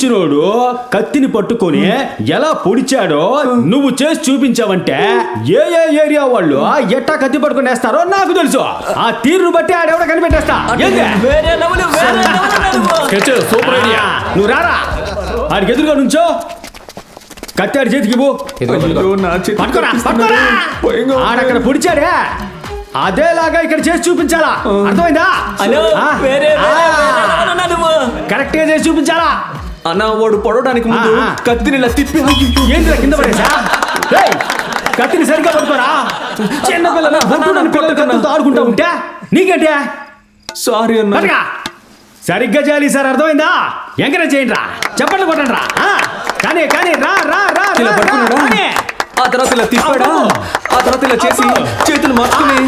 పొడిచినోడు కత్తిని పట్టుకొని ఎలా పొడిచాడో నువ్వు చేసి చూపించావంటే ఏ ఏ ఏరియా వాళ్ళు ఎట్టా కత్తి పట్టుకుని వేస్తారో నాకు తెలుసు. ఆ తీరును బట్టి ఆడెవడ కనిపెట్టేస్తా. Super idea. నువ్వు రారా, ఆడికి ఎదురుగా నుంచో, కత్తి ఆడి చేతికి ఆడక్కడ పొడిచాడే అదేలాగా ఇక్కడ చేసి చూపించాలా. అర్థమైందా? కరెక్ట్ గా చేసి చూపించాలా అన్న. వాడు పొడవడానికి ముందు కత్తిని ఇలా తిప్పి ఏంటి కింద పడేసా? కత్తిని సరిగ్గా పట్టుకోరా. చిన్నపిల్లలు ఆడుకుంటా ఉంటే నీకేంటే? సారీ అన్న. సరిగ్గా చేయాలి సార్. అర్థమైందా? ఎంకరేజ్ చేయండి రా, చెప్పండి కొట్టండి రా. కానీ కానీ రా రా రా. ఆ తర్వాత ఇలా తిప్పాడా, ఆ తర్వాత ఇలా చేసి చేతులు మార్చుకుని